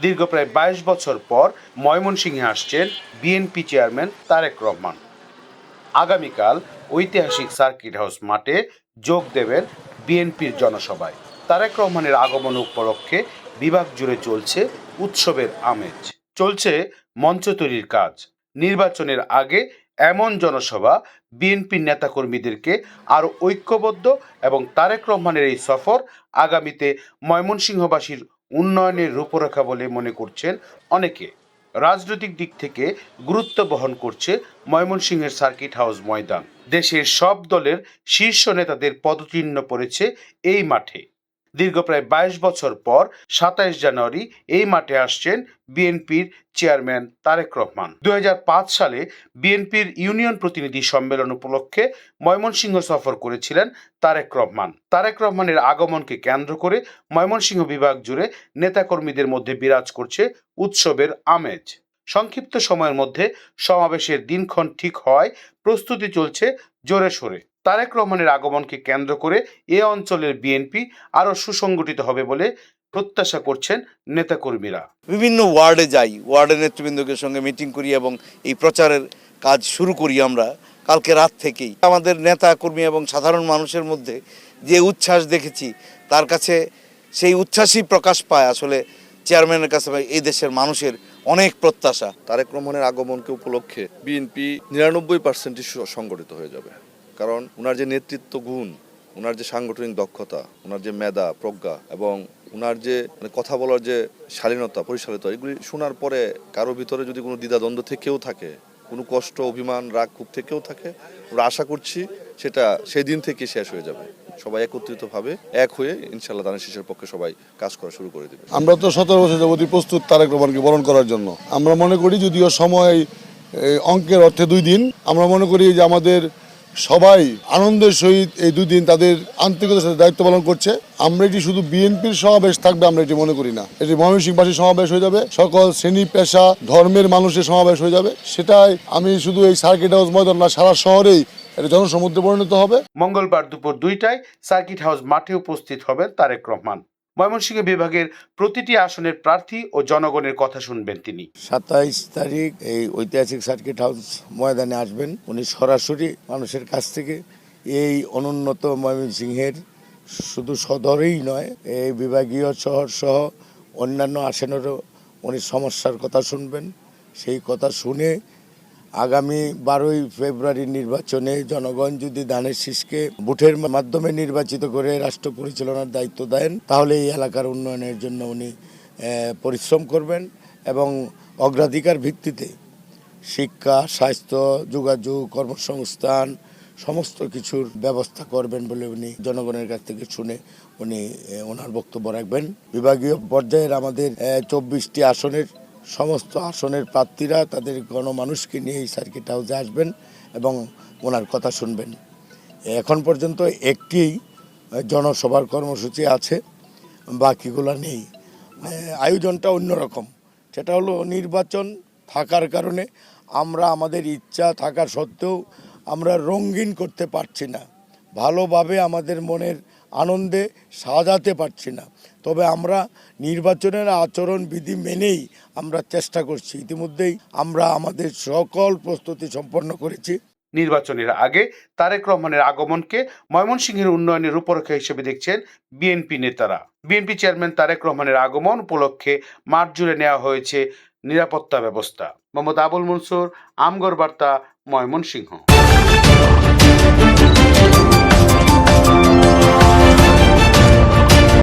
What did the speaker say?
দীর্ঘ প্রায় ২২ বছর পর ময়মনসিংহে আসছেন বিএনপি চেয়ারম্যান তারেক রহমান। আগামীকাল ঐতিহাসিক সার্কিট হাউস মাঠে যোগ দেবেন বিএনপির জনসভায়। তারেক রহমানের আগমন উপলক্ষে বিভাগ জুড়ে চলছে উৎসবের আমেজ, চলছে মঞ্চ তৈরির কাজ। নির্বাচনের আগে এমন জনসভা বিএনপির নেতাকর্মীদেরকে আরও ঐক্যবদ্ধ এবং তারেক রহমানের এই সফর আগামীতে ময়মনসিংহবাসীর উন্নয়নের রূপরেখা বলে মনে করছেন অনেকে। রাজনৈতিক দিক থেকে গুরুত্ব বহন করছে ময়মনসিংহের সার্কিট হাউস ময়দান। দেশের সব দলের শীর্ষ নেতাদের পদচিহ্ন পড়েছে এই মাঠে। দীর্ঘ প্রায় ২২ বছর পর ২৭ জানুয়ারি এই মাঠে আসছেন বিএনপির চেয়ারম্যান তারেক রহমান। ২০০৫ সালে বিএনপির ইউনিয়ন প্রতিনিধি সম্মেলন উপলক্ষে ময়মনসিংহ সফর করেছিলেন তারেক রহমান। তারেক রহমানের আগমনকে কেন্দ্র করে ময়মনসিংহ বিভাগ জুড়ে নেতাকর্মীদের মধ্যে বিরাজ করছে উৎসবের আমেজ। সংক্ষিপ্ত সময়ের মধ্যে সমাবেশের দিনক্ষণ ঠিক হওয়ায় প্রস্তুতি চলছে জোরে সোরে। তারেক রহমানের আগমনকে কেন্দ্র করে এ অঞ্চলের বিএনপি আরও সুসংগঠিত হবে বলে প্রত্যাশা করছেন নেতাকর্মীরা। বিভিন্ন ওয়ার্ডে যাই, ওয়ার্ডের নেতৃবৃন্দদের সঙ্গে মিটিং করি এবং এই প্রচারের কাজ শুরু করি আমরা কালকে রাত থেকেই। আমাদের নেতা কর্মী এবং সাধারণ মানুষের মধ্যে যে উচ্ছ্বাস দেখেছি, তার কাছে সেই উচ্ছ্বাসই প্রকাশ পায় আসলে চেয়ারম্যানের কাছে এই দেশের মানুষের অনেক প্রত্যাশা। তারেক রহমানের আগমনকে উপলক্ষে বিএনপি ৯৯% সংগঠিত হয়ে যাবে। কারণ ওনার যে নেতৃত্ব গুণ, ওনার যে সাংগঠনিক দক্ষতা, ওনার যে মেধা প্রজ্ঞা এবং ওনার যে কথা বলার যে শালীনতা পরিচালিত, এগুলি শোনার পরে কারো ভিতরে যদি কোনো দ্বিধাদ্বন্দ্ব থেকেও থাকে, কোনো কষ্ট অভিমান রাগ ক্ষোভ থেকেও থাকে, আমরা আশা করছি সেটা সেই দিন থেকে শেষ হয়ে যাবে। সবাই একত্রিতভাবে এক হয়ে ইনশাআল্লাহ দানের শীষের পক্ষে সবাই কাজ করা শুরু করে দেবে। আমরা তো ১৭ বছর যাবতীয় প্রস্তুত তারেক রহমানকে বরণ করার জন্য। আমরা মনে করি যদিও সময় অঙ্কের অর্থে 2 দিন, আমরা মনে করি যে আমাদের সবাই আনন্দের সহিত এই 2 দিন তাদের আন্তরিকতার সাথে দায়িত্ব পালন করছে। আমরা এটি শুধু বিএনপির সমাবেশ থাকবে আমরা এটি মনে করি না, এটি ময়মনসিংহবাসীর সমাবেশ হয়ে যাবে, সকল শ্রেণী পেশা ধর্মের মানুষের সমাবেশ হয়ে যাবে। সেটাই আমি শুধু এই সার্কিট হাউস ময়দান না, সারা শহরেই এটা জনসমুদ্রে পরিণত হবে। মঙ্গলবার দুপুর 2টায় সার্কিট হাউস মাঠে উপস্থিত হবেন তারেক রহমান। ময়মনসিংহ বিভাগের প্রতিটি আসনের প্রার্থী ও জনগণের কথা শুনবেন তিনি। ২৭ তারিখ এই ঐতিহাসিক সার্কিট হাউস ময়দানে আসবেন। উনি সরাসরি মানুষের কাছ থেকে এই অনুন্নত ময়মনসিংহের শুধু সদরেই নয়, এই বিভাগীয় শহর সহ অন্যান্য আসনেরও উনি সমস্যার কথা শুনবেন। সেই কথা শুনে আগামী 12ই ফেব্রুয়ারি নির্বাচনে জনগণ যদি ধানের শীষকে ভোটের মাধ্যমে নির্বাচিত করে রাষ্ট্র পরিচালনার দায়িত্ব দেন, তাহলে এই এলাকার উন্নয়নের জন্য উনি পরিশ্রম করবেন এবং অগ্রাধিকার ভিত্তিতে শিক্ষা, স্বাস্থ্য, যোগাযোগ, কর্মসংস্থান সমস্ত কিছুর ব্যবস্থা করবেন বলে উনি জনগণের কাছ থেকে শুনে উনি ওনার বক্তব্য রাখবেন। বিভাগীয় পর্যায়ের আমাদের 24টি আসনের সমস্ত আসনের প্রার্থীরা তাদের গণমানুষকে নিয়ে এই সার্কিট হাউসে আসবেন এবং ওনার কথা শুনবেন। এখন পর্যন্ত একটি জনসভার কর্মসূচি আছে, বাকিগুলো নেই। আয়োজনটা অন্যরকম, সেটা হলো নির্বাচন থাকার কারণে আমরা আমাদের ইচ্ছা থাকা সত্ত্বেও আমরা রঙিন করতে পারছি না, ভালোভাবে আমাদের মনের আনন্দে সাজাতে পারছি না। তবে আমরা নির্বাচনের আচরণ বিধি মেনেই আমরা চেষ্টা করছি। ইতিমধ্যেই আমরা আমাদের সকল প্রস্তুতি সম্পন্ন করেছি। নির্বাচনের আগে তারেক রহমানের আগমনকে ময়মনসিংহের উন্নয়নের রূপরেখা হিসেবে দেখছেন বিএনপি নেতারা। বিএনপি চেয়ারম্যান তারেক রহমানের আগমন উপলক্ষে মাঠ জুড়ে নেওয়া হয়েছে নিরাপত্তা ব্যবস্থা। মোহাম্মদ আবুল মনসুর, আমগর বার্তা, ময়মনসিংহ।